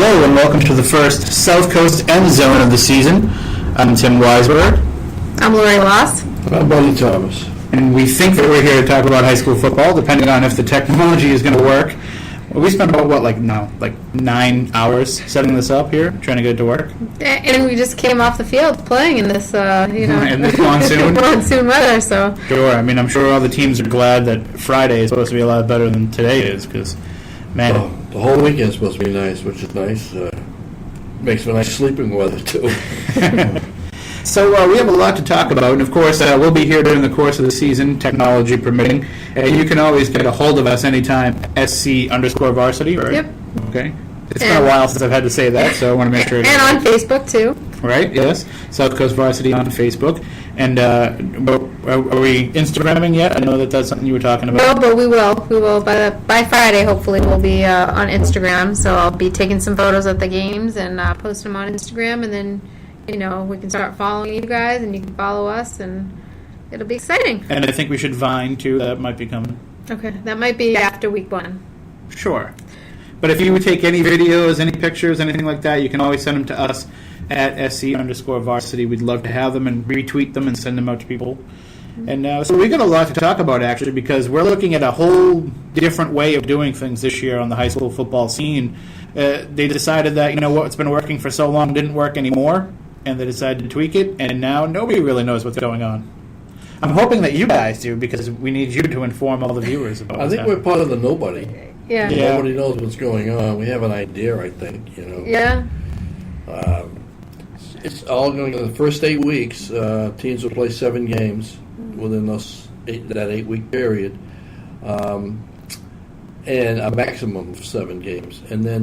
Hello and welcome to the first SouthCoast End Zone of the season. I'm Tim Weisberg. I'm Laurie Los. I'm Buddy Thomas. And we think that we're here to talk about high school football, depending on if the technology is going to work. Well, we spent about, 9 hours setting this up here, trying to get it to work. And we just came off the field playing in this, in this monsoon. monsoon weather, so. Sure. I mean, I'm sure all the teams are glad that Friday is supposed to be a lot better than today is, because, man. Oh, the whole weekend's supposed to be nice, which is nice. Makes for nice sleeping weather, too. So we have a lot to talk about, and of course we'll be here during the course of the season, technology permitting. You can always get a hold of us anytime, SC_varsity, right? Yep. Okay. It's been a while since I've had to say that, so I want to make sure. And on Facebook, too. Right, yes. South Coast Varsity on Facebook. And are we Instagramming yet? I know that's something you were talking about. No, but we will. We will. By Friday, hopefully, we'll be on Instagram. So I'll be taking some photos at the games and post them on Instagram, and then we can start following you guys, and you can follow us, and it'll be exciting. And I think we should Vine, too. That might be coming. Okay, that might be after week 1. Sure. But if you would take any videos, any pictures, anything like that, you can always send them to us at SC_varsity. We'd love to have them and retweet them and send them out to people. And so we got a lot to talk about, actually, because we're looking at a whole different way of doing things this year on the high school football scene. They decided that, what's been working for so long didn't work anymore, and they decided to tweak it, and now nobody really knows what's going on. I'm hoping that you guys do, because we need you to inform all the viewers about what's happening. We're part of the nobody. Yeah. Nobody knows what's going on. We have an idea, I think, Yeah. It's all going to the first 8 weeks. Teams will play 7 games within that 8-week period, and a maximum of 7 games. And then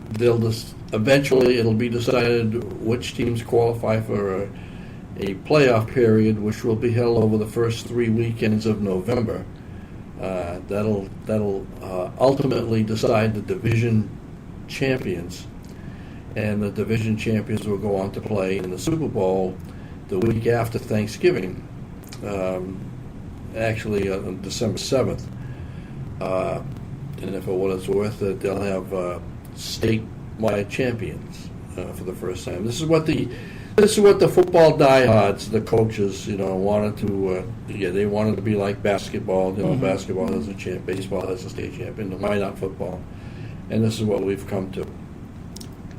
they'll just eventually it'll be decided which teams qualify for a playoff period, which will be held over the first 3 weekends of November. That'll ultimately decide the division champions. And the division champions will go on to play in the Super Bowl the week after Thanksgiving, actually on December 7th. And for what it's worth, they'll have statewide champions for the first time. This is what the football diehards, the coaches, wanted to. They wanted to be like basketball. Basketball has a champ, baseball has a state champion. Why not football? And this is what we've come to.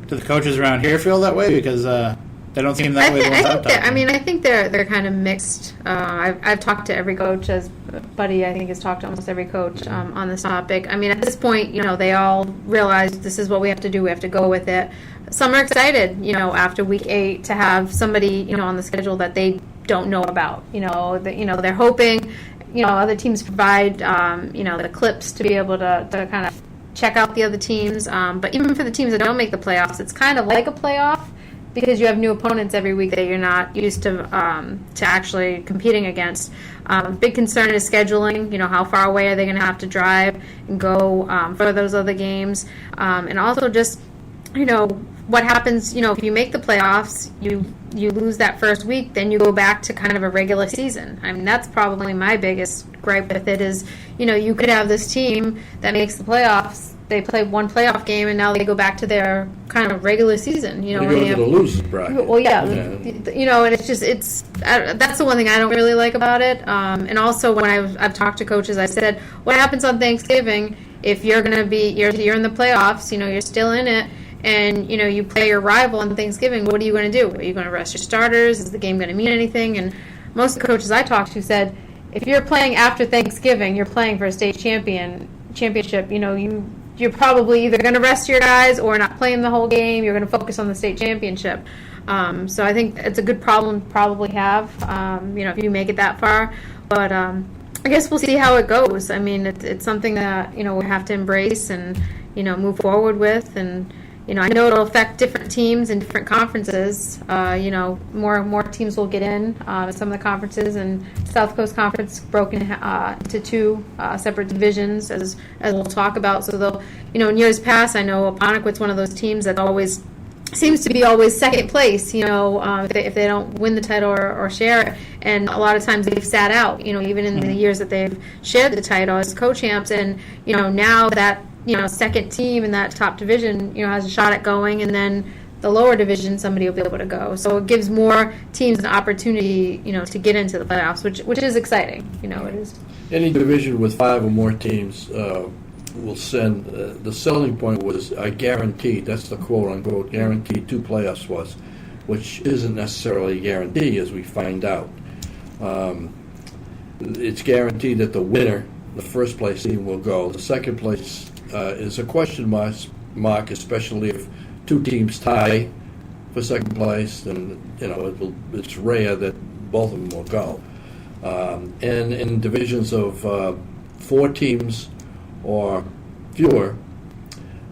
Do the coaches around here feel that way? Because they don't seem that way. I think they're kind of mixed. I've talked to every coach, as Buddy I think has talked to almost every coach on this topic. I mean, at this point, they all realize this is what we have to do. We have to go with it. Some are excited, after week 8 to have somebody, on the schedule that they don't know about. They're hoping, other teams provide, the clips to be able to kind of check out the other teams. But even for the teams that don't make the playoffs, it's kind of like a playoff because you have new opponents every week that you're not used to actually competing against. Big concern is scheduling. How far away are they going to have to drive and go for those other games? And also just, what happens, if you make the playoffs, you lose that first week, then you go back to kind of a regular season. I mean, that's probably my biggest gripe with it is, you could have this team that makes the playoffs, they play one playoff game, and now they go back to their kind of regular season. You go to the losers bracket. Well, yeah. And it's that's the one thing I don't really like about it. And also when I've talked to coaches, I said, what happens on Thanksgiving if you're going to be, you're in the playoffs, you're still in it, and you play your rival on Thanksgiving, what are you going to do? Are you going to rest your starters? Is the game going to mean anything? And most of the coaches I talked to said, if you're playing after Thanksgiving, you're playing for a state championship. You're probably either going to rest your guys or not playing the whole game. You're going to focus on the state championship. So I think it's a good problem to probably have. If you make it that far, but I guess we'll see how it goes. I mean, it's something that we have to embrace and move forward with. And I know it'll affect different teams in different conferences. More teams will get in some of the conferences, and South Coast Conference broken into 2 separate divisions, as we'll talk about. So they'll, in years past, I know Apponequet's one of those teams that always seems to be always second place, if they don't win the title or share it. And a lot of times they've sat out, even in the years that they've shared the title as co-champs. And, now that second team in that top division, has a shot at going, and then the lower division, somebody will be able to go. So it gives more teams an opportunity, to get into the playoffs, which is exciting. It is. Any division with 5 or more teams will send. The selling point was guaranteed. That's the quote unquote guaranteed 2 playoff spots, which isn't necessarily a guarantee, as we find out. It's guaranteed that the winner, the first place team, will go. The second place is a question mark, especially if 2 teams tie for second place, then it's rare that both of them will go. And in divisions of 4 teams or fewer,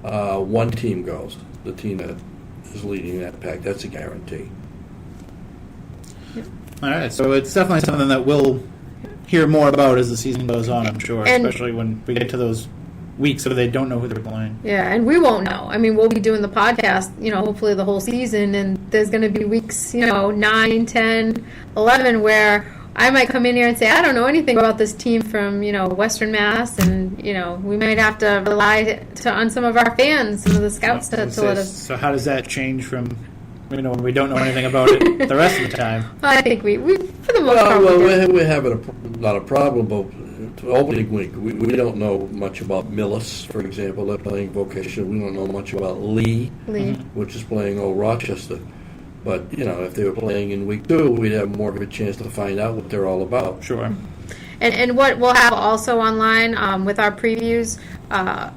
1 team goes. The team that is leading that pack, that's a guarantee. All right, so it's definitely something that we'll hear more about as the season goes on, I'm sure, And- especially when we get to those weeks where they don't know who they're playing. Yeah, and we won't know. I mean, we'll be doing the podcast, hopefully the whole season, and there's going to be weeks, 9, 10, 11, where I might come in here and say, I don't know anything about this team from, Western Mass, and, we might have to rely on some of our fans, some of the scouts to let us. So how does that change from, when we don't know anything about it the rest of the time? I think we for the most part, we're having not a problem, but opening week, we don't know much about Millis, for example. They're playing vocational. We don't know much about Lee, which is playing Old Rochester. But, if they were playing in week 2, we'd have more of a chance to find out what they're all about. Sure. And what we'll have also online with our previews,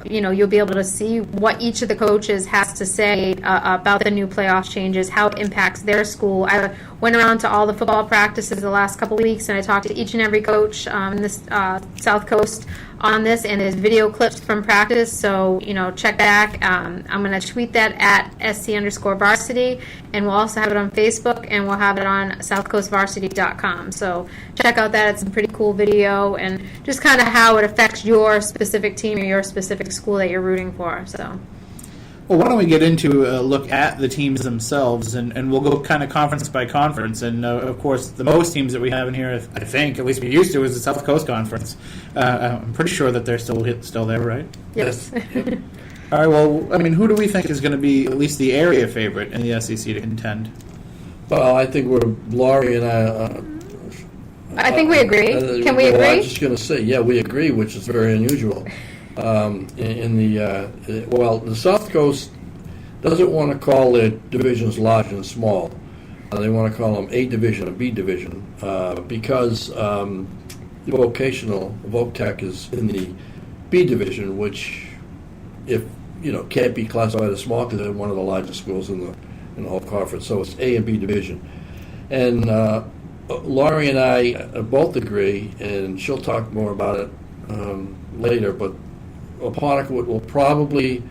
you'll be able to see what each of the coaches has to say about the new playoff changes, how it impacts their school. I went around to all the football practices the last couple of weeks, and I talked to each and every coach in this South Coast on this, and there's video clips from practice, so check back. I'm going to tweet that at SC_varsity, and we'll also have it on Facebook, and we'll have it on SouthCoastVarsity.com. So check out that. It's a pretty cool video, and just kind of how it affects your specific team or your specific school that you're rooting for. So. Well, why don't we get into a look at the teams themselves, and we'll go kind of conference by conference. And, of course, the most teams that we have in here, I think, at least we used to, is the South Coast Conference. I'm pretty sure that they're still there, right? Yes. All right, well, who do we think is going to be at least the area favorite in the SEC to contend? Well, I think Laurie and I think we agree. Can we agree? I was just going to say, yeah, we agree, which is very unusual. The South Coast doesn't want to call their divisions large and small. They want to call them A division and B division because voc-tech is in the B division, which can't be classified as small because they're one of the largest schools in the whole conference. So it's A and B division, and Laurie and I both agree, and she'll talk more about it later, but Apponequet will probably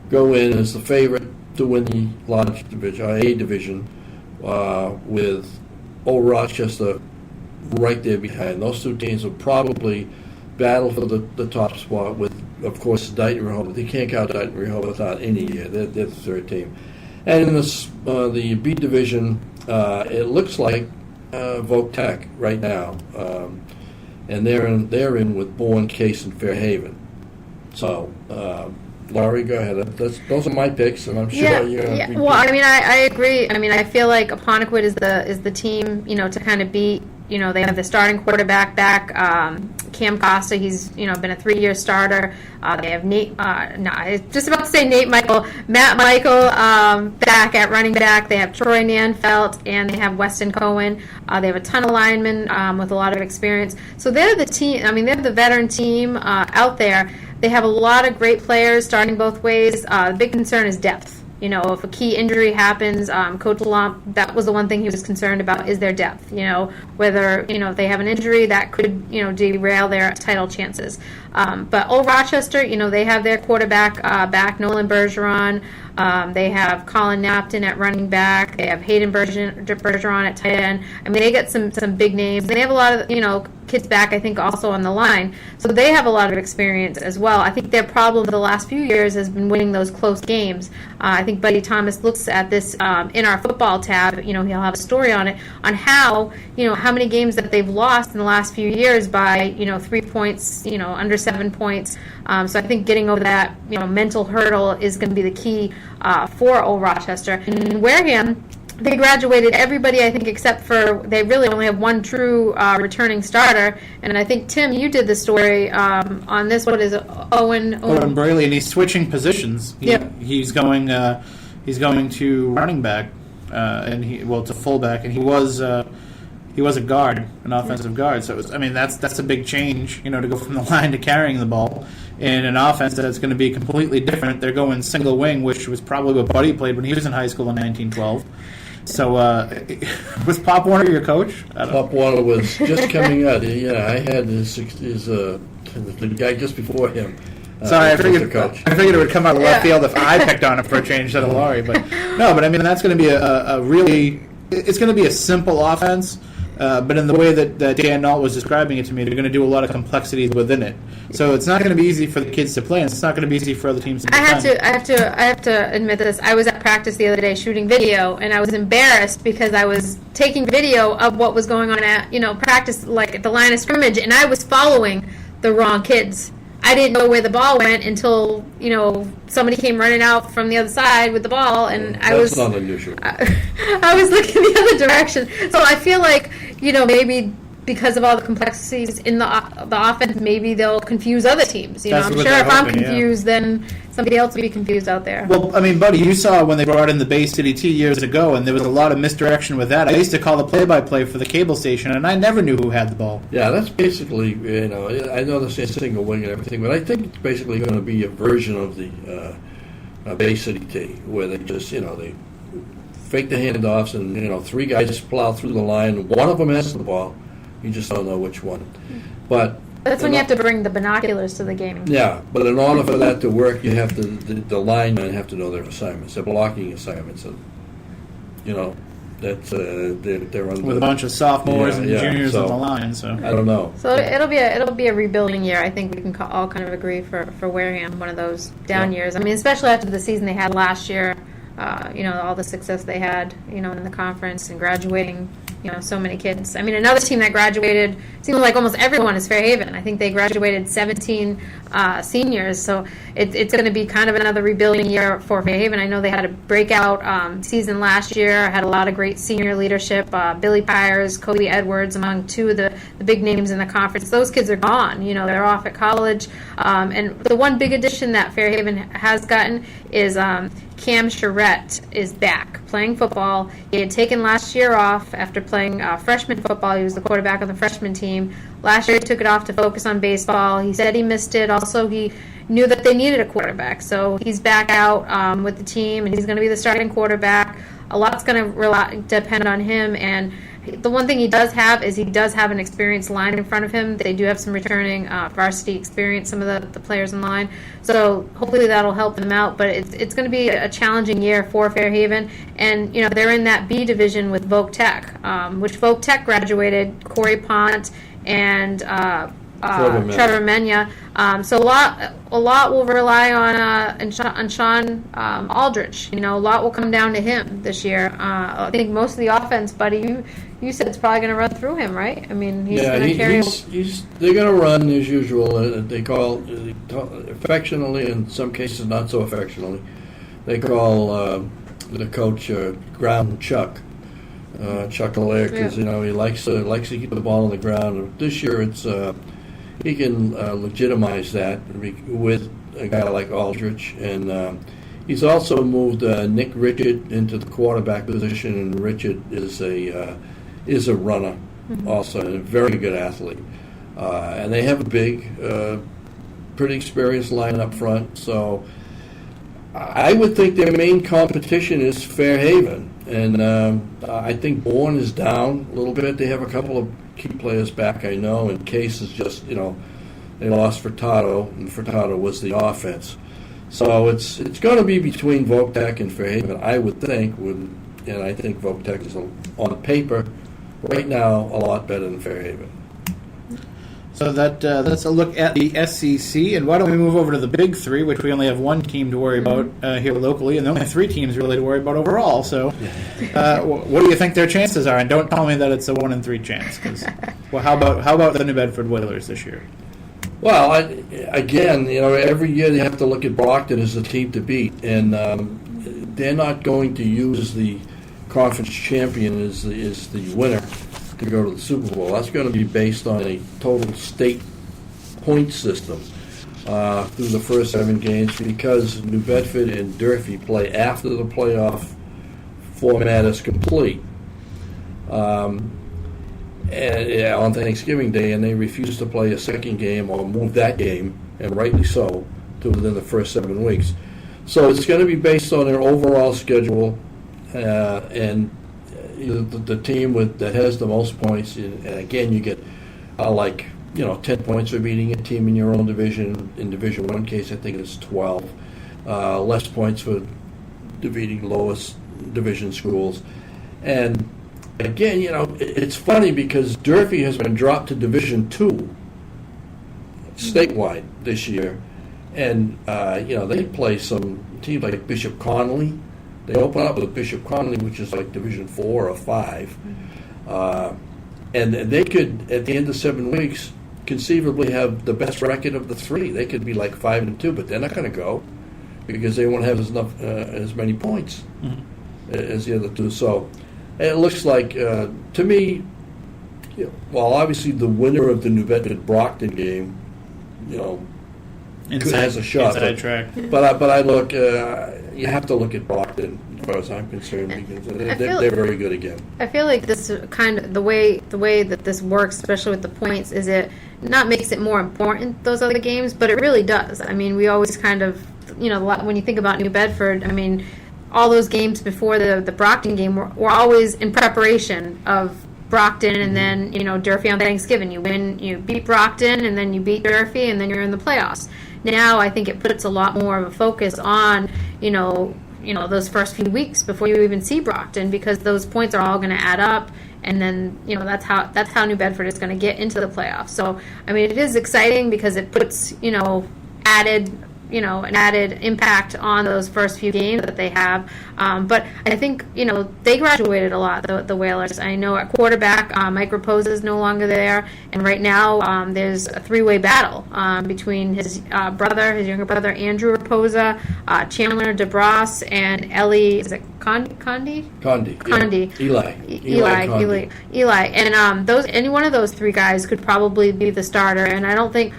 go in as the favorite to win the large division, A division, with Old Rochester right there behind. Those 2 teams will probably battle for the top spot with, of course, Dighton Rehoboth. They can't count Dighton Rehoboth out any year. They're the 3rd team. And in the B division, it looks like voc-tech right now, and they're in with Bourne, Case, and Fairhaven. So, Laurie, go ahead. Those are my picks, and I'm sure you're going to be. Well, I agree. I feel like Apponequet is the team, to kind of beat. They have the starting quarterback back, Cam Costa. He's been a 3-year starter. They have I was just about to say Matt Michael back at running back. They have Troy Nanfelt, and they have Weston Cohen. They have a ton of linemen with a lot of experience. So they're the team. They're the veteran team out there. They have a lot of great players starting both ways. The big concern is depth. If a key injury happens, Coach Lump, that was the one thing he was concerned about, is their depth. Whether, if they have an injury, that could, derail their title chances. But Old Rochester, they have their quarterback back, Nolan Bergeron. They have Colin Napton at running back. They have Hayden Bergeron at tight end. They get some big names. They have a lot of, kids back, I think, also on the line. So they have a lot of experience as well. I think their problem the last few years has been winning those close games. I think Buddy Thomas looks at this in our football tab. He'll have a story on it, on how many games that they've lost in the last few years by 3 points, under 7 points. So I think getting over that mental hurdle is going to be the key for Old Rochester. And Wareham, they graduated everybody, I think, except for they really only have one true returning starter. And I think, Tim, you did the story on this. What is it? Owen Braley, and he's switching positions. He's going to running back, to fullback, and he was a guard, an offensive guard. So that's a big change, to go from the line to carrying the ball in an offense that's going to be completely different. They're going single wing, which was probably what Buddy played when he was in high school in 1912. So, was Pop Warner your coach? Pop Warner was just coming out. I had the guy just before him. Sorry, I figured it would come out of left field if I picked on him for a change instead of Laurie. But no, that's going to be it's going to be a simple offense. But in the way that Dan Nault was describing it to me, they're going to do a lot of complexities within it. So it's not going to be easy for the kids to play, and it's not going to be easy for other teams to play. I have to admit this. I was at practice the other day shooting video, and I was embarrassed because I was taking video of what was going on at practice, like at the line of scrimmage, and I was following the wrong kids. I didn't know where the ball went until somebody came running out from the other side with the ball, and that's not unusual. I was looking the other direction. So I feel like maybe because of all the complexities in the offense, maybe they'll confuse other teams. I'm sure if I'm confused, then somebody else will be confused out there. Well, Buddy, you saw when they brought in the Bay City T years ago, and there was a lot of misdirection with that. I used to call the play-by-play for the cable station, and I never knew who had the ball. Yeah, that's basically, I know this is single wing and everything, but I think it's basically going to be a version of the Bay City T, where they just, they fake the handoffs, and, 3 guys just plow through the line. One of them has the ball. You just don't know which one. But that's when you have to bring the binoculars to the game. Yeah, but in order for that to work, you have to the linemen have to know their assignments, their blocking assignments, and that's they're on with a bunch of sophomores and juniors on the line. So I don't know. So it'll be a rebuilding year. I think we can all kind of agree for Wareham, one of those down years. Especially after the season they had last year. All the success they had, in the conference and graduating, so many kids. Another team that graduated, seemed like almost everyone is Fairhaven. I think they graduated 17 seniors, so it's going to be kind of another rebuilding year for Fairhaven. I know they had a breakout season last year, had a lot of great senior leadership, Billy Pyers, Cody Edwards, among two of the big names in the conference. Those kids are gone. They're off at college. And the one big addition that Fairhaven has gotten is Cam Charette is back playing football. He had taken last year off after playing freshman football. He was the quarterback on the freshman team. Last year he took it off to focus on baseball. He said he missed it. Also, he knew that they needed a quarterback. So he's back out with the team, and he's going to be the starting quarterback. A lot's going to depend on him, and the one thing he does have is he does have an experienced line in front of him. They do have some returning varsity experience, some of the players in line. So hopefully that'll help them out. But it's going to be a challenging year for Fairhaven. And, they're in that B division with voc-tech, which voc-tech graduated Corey Pont and Trevor Menya. So a lot will rely on Sean Aldrich. A lot will come down to him this year. I think most of the offense, Buddy, you said it's probably going to run through him, right? He's going to carry. They're going to run as usual. They call affectionately, in some cases not so affectionately. They call the coach Ground Chuck. Chuck Allaire, because he likes to keep the ball on the ground. This year, it's he can legitimize that with a guy like Aldrich, and he's also moved Nick Richard into the quarterback position, and Richard is a runner, also, and a very good athlete. And they have a big, pretty experienced line up front. So I would think their main competition is Fairhaven. And I think Bourne is down a little bit. They have a couple of key players back, I know, and Case is just, they lost Furtado, and Furtado was the offense. So it's going to be between voc-tech and Fairhaven, I would think, and I think voc-tech is, on paper, right now, a lot better than Fairhaven. So that's a look at the SEC, and why don't we move over to the Big Three, which we only have one team to worry about here locally, and only 3 teams really to worry about overall. So, what do you think their chances are? And don't tell me that it's a 1 in 3 chance. Well, how about the New Bedford Whalers this year? Well, again, every year they have to look at Brockton as the team to beat, and they're not going to use the conference champion as the winner to go to the Super Bowl. That's going to be based on a total state point system through the first 7 games, because New Bedford and Durfee play after the playoff format is complete. And on Thanksgiving Day, and they refuse to play a second game or move that game, and rightly so, to within the first 7 weeks. So it's going to be based on their overall schedule, and the team that has the most points. And again, you get 10 points for beating a team in your own division. In Division One case, I think it's 12. Less points for defeating lowest division schools, and again, it's funny because Durfee has been dropped to Division II statewide this year, and they play some teams like Bishop Connolly. They open up with Bishop Connolly, which is like Division 4 or 5, and they could, at the end of 7 weeks, conceivably have the best record of the 3. They could be like 5-2, but they're not going to go because they won't have as many points as the other 2. So it looks like, to me, obviously the winner of the New Bedford-Brockton game, has a shot. Inside track. But I look, you have to look at Brockton as far as I'm concerned, because they're very good again. I feel like this kind of the way that this works, especially with the points, is it not makes it more important, those other games, but it really does. I mean, we always kind of, when you think about New Bedford, I mean, all those games before the Brockton game were always in preparation of Brockton, and then Durfee on Thanksgiving. You beat Brockton, and then you beat Durfee, and then you're in the playoffs. Now I think it puts a lot more of a focus on those first few weeks before you even see Brockton, because those points are all going to add up, and then that's how New Bedford is going to get into the playoffs. So I mean, it is exciting because it puts an added impact on those first few games that they have. But I think, they graduated a lot, the Whalers. I know at quarterback, Mike Raposa is no longer there. And right now, there's a 3-way battle between his younger brother, Andrew Raposa, Chandler DeBras, and Ellie, is it Condi? Condi. Yeah. Eli. And any one of those 3 guys could probably be the starter. And I don't think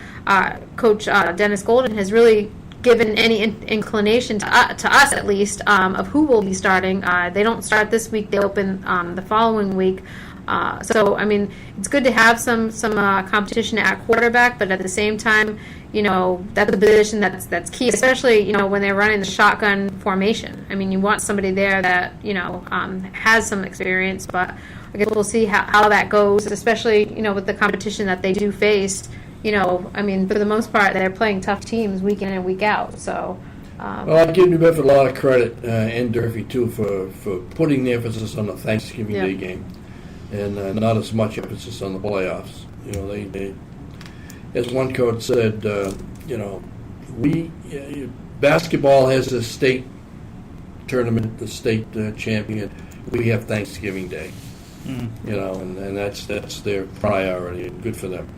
Coach Dennis Golden has really given any inclination to us, at least, of who will be starting. They don't start this week; they open the following week. So, I mean, it's good to have some competition at quarterback, but at the same time, that's a position that's key, especially when they're running the shotgun formation. I mean, you want somebody there that has some experience, but I guess we'll see how that goes, especially with the competition that they do face. I mean, for the most part, they're playing tough teams week in and week out. So, well, I give New Bedford a lot of credit, and Durfee too, for putting the emphasis on the Thanksgiving Day game, and not as much emphasis on the playoffs. They as one coach said, basketball has the state tournament, the state champion. We have Thanksgiving Day, and that's their priority, and good for them.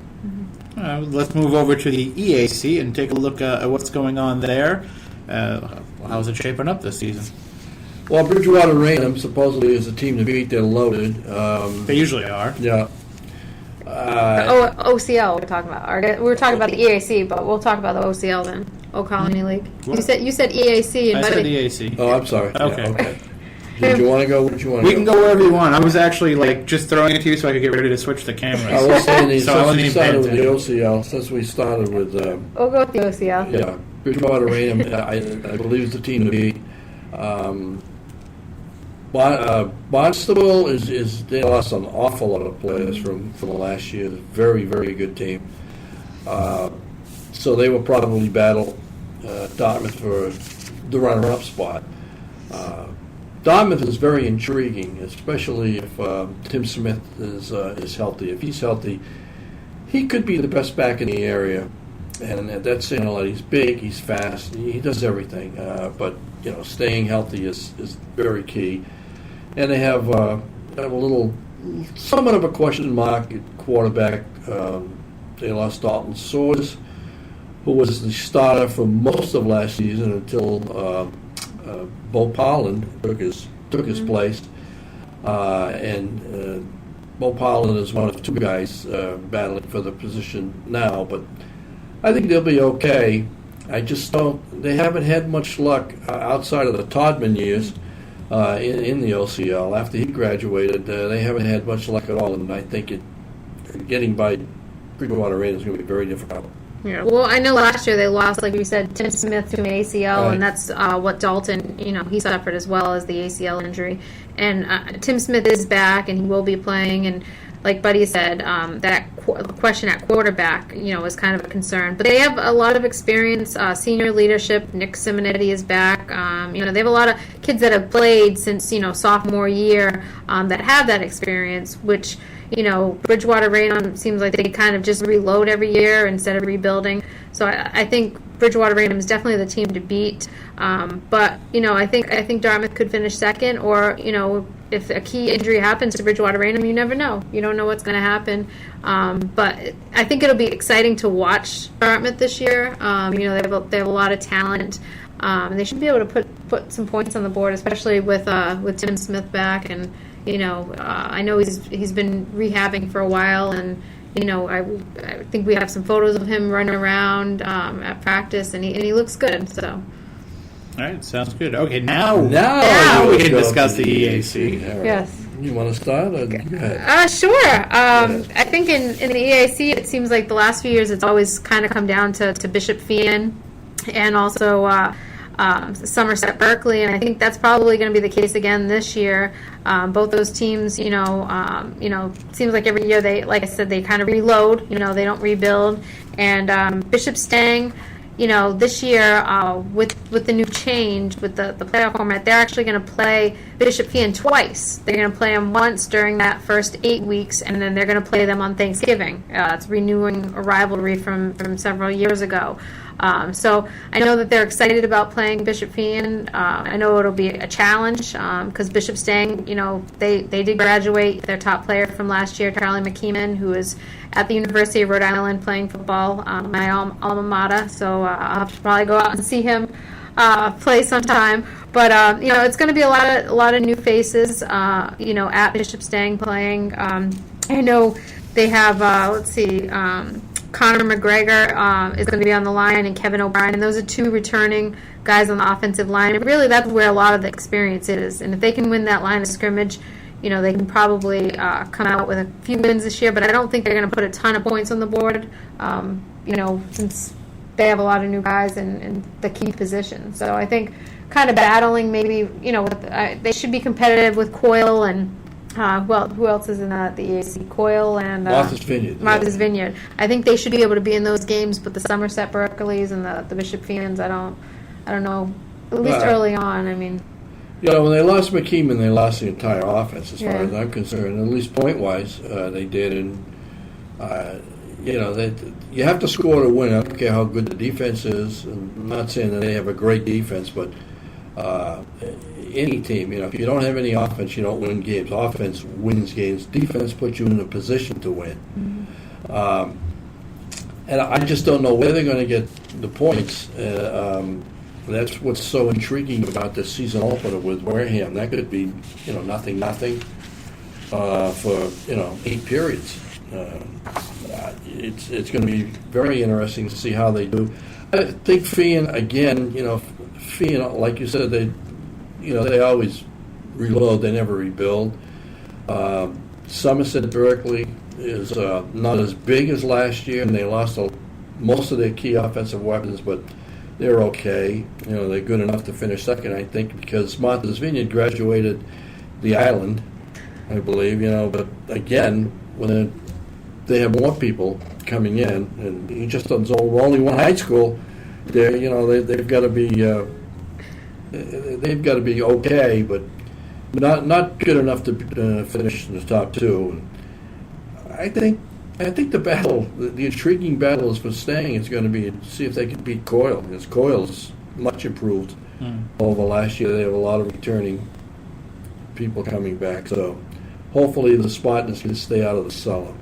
Let's move over to the EAC and take a look at what's going on there. How's it shaping up this season? Well, Bridgewater Raynham supposedly is a team to beat. They're loaded. They usually are. Yeah. OCL we're talking about. We're talking about the EAC, but we'll talk about the OCL then. Old Colony League. You said EAC. And I said EAC. Oh, I'm sorry. Okay. Yeah, okay. Did you want to go? What you want to We go? can go wherever you want. I was actually just throwing it to you so I could get ready to switch the cameras. I was saying So since we started with the OCL, since we started with We'll go with the OCL. yeah, Bridgewater Raynham, I believe is the team to beat. Barnstable is they lost an awful lot of players from last year. Very, very good team. So they will probably battle Dartmouth for the runner-up spot. Dartmouth is very intriguing, especially if Tim Smith is healthy. If he's healthy, he could be the best back in the area, and that's saying a lot. He's big, he's fast, he does everything. But staying healthy is very key. And they have a little, somewhat of a question mark at quarterback. They lost Dalton Swords, who was the starter for most of last season until Bo Polland took his place. And Bo Polland is one of two guys battling for the position now, but I think they'll be okay. I just don't. They haven't had much luck outside of the Todman years in the OCL. After he graduated, they haven't had much luck at all, and I think getting by Bridgewater Raiders is going to be very difficult. Yeah. Well, I know last year they lost, like you said, Tim Smith to an ACL, Right. and that's what Dalton, he suffered as well as the ACL injury. And Tim Smith is back, and he will be playing. And like Buddy said, that question at quarterback, is kind of a concern. But they have a lot of experience, senior leadership. Nick Simonetti is back. They have a lot of kids that have played since, sophomore year that have that experience, which Bridgewater Raynham seems like they kind of just reload every year instead of rebuilding. So I think Bridgewater Raynham is definitely the team to beat. But I think Dartmouth could finish second, or if a key injury happens to Bridgewater Raynham, you never know. You don't know what's going to happen. But I think it'll be exciting to watch Dartmouth this year. They have a lot of talent. And they should be able to put some points on the board, especially with Tim Smith back. And I know he's been rehabbing for a while, and I think we have some photos of him running around at practice, and he looks good. So. All right, sounds good. Okay, now we can discuss the EAC. Right. Yes. You want to start? Or go ahead. Sure. I think in the EAC, it seems like the last few years it's always kind of come down to Bishop Fien and also Somerset Berkeley, and I think that's probably going to be the case again this year. Both those teams, seems like every year they, like I said, they kind of reload. They don't rebuild. And Bishop Stang, this year with the new change with the playoff format, they're actually going to play Bishop Fien twice. They're going to play them once during that first 8 weeks, and then they're going to play them on Thanksgiving. It's renewing a rivalry from several years ago. So I know that they're excited about playing Bishop Fien. I know it'll be a challenge because Bishop Stang, they did graduate their top player from last year, Charlie McKeeman, who is at the University of Rhode Island playing football, my alma mater. So I'll have to probably go out and see him play sometime. But it's going to be a lot of new faces. At Bishop Stang playing. I know they have Connor McGregor is going to be on the line, and Kevin O'Brien, and those are two returning guys on the offensive line. And really, that's where a lot of the experience is. And if they can win that line of scrimmage, they can probably come out with a few wins this year. But I don't think they're going to put a ton of points on the board, since they have a lot of new guys in the key positions. So I think kind of battling maybe, they should be competitive with Coyle and who else is in the EAC? Coyle and Martha's Vineyard. Martha's Vineyard. I think they should be able to be in those games, but the Somerset Berkeleys and the Bishop Fiens, I don't know. At least early on, I mean. When they lost McKeeman, they lost the entire offense, as far as I'm concerned. At least point-wise, they did. And you have to score to win. I don't care how good the defense is. I'm not saying that they have a great defense, but any team, if you don't have any offense, you don't win games. Offense wins games. Defense puts you in a position to win. Mm-hmm. And I just don't know where they're going to get the points. That's what's so intriguing about the season opener with Wareham. That could be, nothing for 8 periods. It's going to be very interesting to see how they do. I think Fien again. Fien, like you said, they always reload. They never rebuild. Somerset Berkeley is not as big as last year, and they lost most of their key offensive weapons, but they're okay. They're good enough to finish second, I think, because Martha's Vineyard graduated the island, I believe. But again, when they have more people coming in, and he just doesn't only one high school, they've got to be. They've got to be okay, but not good enough to finish in the top 2. I think I think the intriguing battle is for staying is going to be to see if they can beat Coyle, because Coyle's much improved over last year. They have a lot of returning people coming back, so hopefully the Spartans can stay out of the cellar.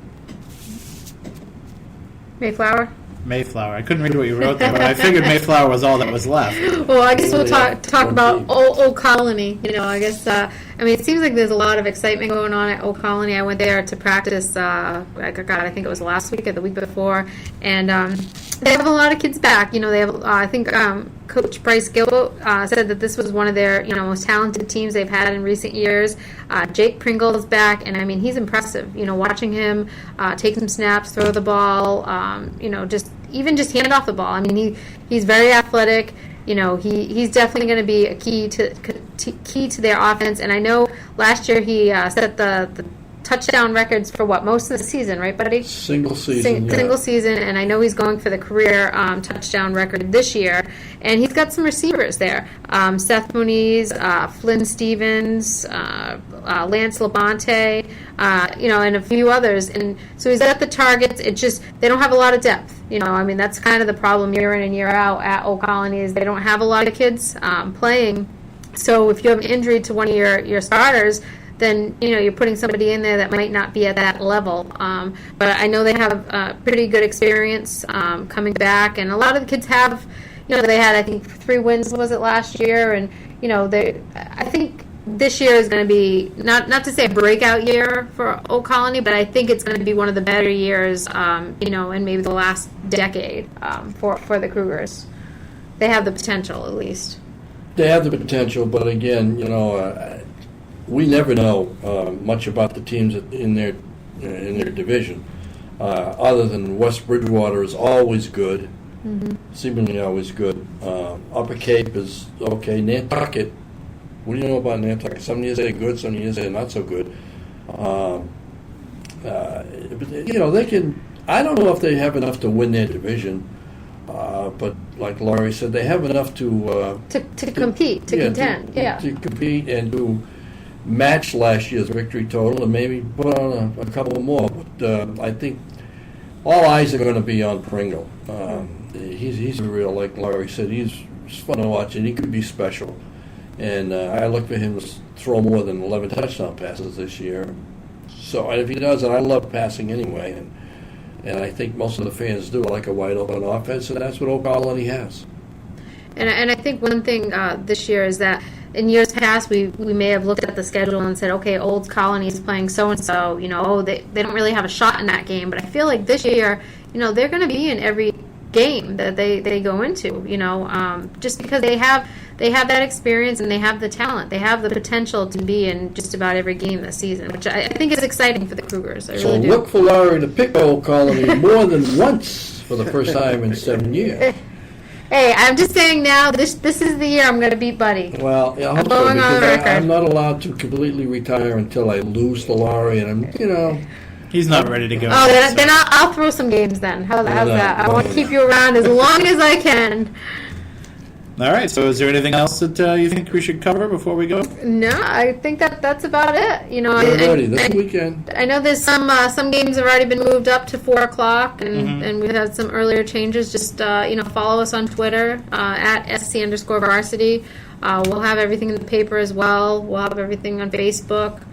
Mayflower? Mayflower. I couldn't read what you wrote there, but I figured Mayflower was all that was left. Well, I guess we'll talk about Old Colony. I guess, it seems like there's a lot of excitement going on at Old Colony. I went there to practice, I think it was last week or the week before, and they have a lot of kids back. They have, I think, Coach Bryce Gilbert said that this was one of their, most talented teams they've had in recent years. Jake Pringle is back, and he's impressive. Watching him take some snaps, throw the ball, just hand off the ball. He's very athletic. He's definitely going to be a key to their offense. And I know last year he set the touchdown records for most of the season, right, buddy? Single season. Single season, and I know he's going for the career touchdown record this year. And he's got some receivers there: Seth Muniz, Flynn Stevens, Lance Labonte, and a few others. And so he's got the targets. It just they don't have a lot of depth. That's kind of the problem year in and year out at Old Colony is they don't have a lot of kids playing. So if you have an injury to one of your starters, then you're putting somebody in there that might not be at that level. But I know they have pretty good experience coming back, and a lot of the kids have. They had, I think, 3 wins, was it, last year, and I think this year is going to be not to say a breakout year for Old Colony, but I think it's going to be one of the better years, in maybe the last decade for the Cougars. They have the potential, at least. They have the potential, but again, we never know much about the teams in their division, other than West Bridgewater is always good, seemingly always good. Upper Cape is okay. Nantucket, what do you know about Nantucket? Some years they're good, some years they're not so good. They can. I don't know if they have enough to win their division, but like Laurie said, they have enough to compete, to contend, to compete and to match last year's victory total and maybe put on a couple more. But I think all eyes are going to be on Pringle. He's a real, like Laurie said, he's fun to watch and he could be special. And I look for him to throw more than 11 touchdown passes this year. So if he does, and I love passing anyway, and I think most of the fans do, like a wide open offense, and that's what Old Colony has. And I think one thing this year is that in years past we may have looked at the schedule and said, okay, Old Colony is playing so-and-so, they don't really have a shot in that game. But I feel like this year, they're going to be in every game that they go into, just because they have that experience and they have the talent. They have the potential to be in just about every game this season, which I think is exciting for the Cougars. I really do. So look for Laurie to pick Old Colony more than once for the first time in 7 years. Hey, I'm just saying now, this is the year I'm going to beat Buddy. Well, I hope so, because I'm not allowed to completely retire until I lose to Laurie, and He's not ready to go. Oh, then I'll throw some games then. How's that? I want to keep you around as long as I can. All right, so is there anything else that you think we should cover before we go? No, I think that's about it. Alrighty, this weekend. I know there's some games have already been moved up to 4 o'clock, and we've had some earlier changes. Just follow us on Twitter at SC_varsity. We'll have everything in the paper as well. We'll have everything on Facebook.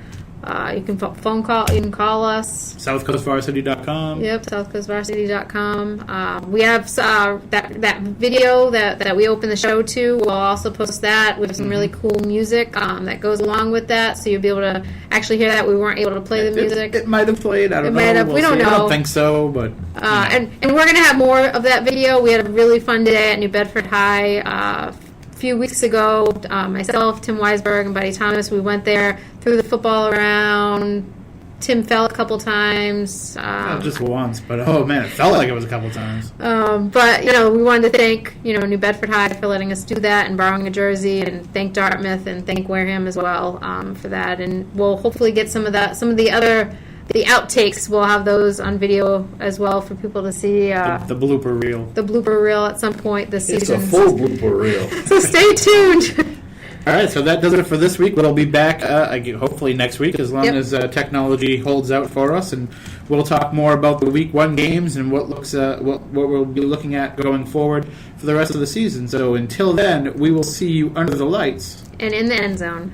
You can phone call. You can call us. SouthCoastVarsity.com. Yep, SouthCoastVarsity.com. We have that video that we open the show to. We'll also post that. We have some really cool music that goes along with that, so you'll be able to actually hear that. We weren't able to play the music. It might have played. I don't know. Might have. We don't know. I don't think so, but and we're gonna have more of that video. We had a really fun day at New Bedford High. Few weeks ago, myself, Tim Weisberg, and Buddy Thomas, we went there, threw the football around. Tim fell a couple times. Not just once, but oh man, it felt like it was a couple times. But we wanted to thank New Bedford High for letting us do that and borrowing a jersey, and thank Dartmouth and thank Wareham as well for that. And we'll hopefully get some of the outtakes. We'll have those on video as well for people to see. The blooper reel. The blooper reel at some point this season. It's a full blooper reel. So stay tuned. All right, so that does it for this week. We'll be back hopefully next week, as long Yep. as technology holds out for us, and we'll talk more about the Week 1 games and what we'll be looking at going forward for the rest of the season. So until then, we will see you under the lights And in the end zone.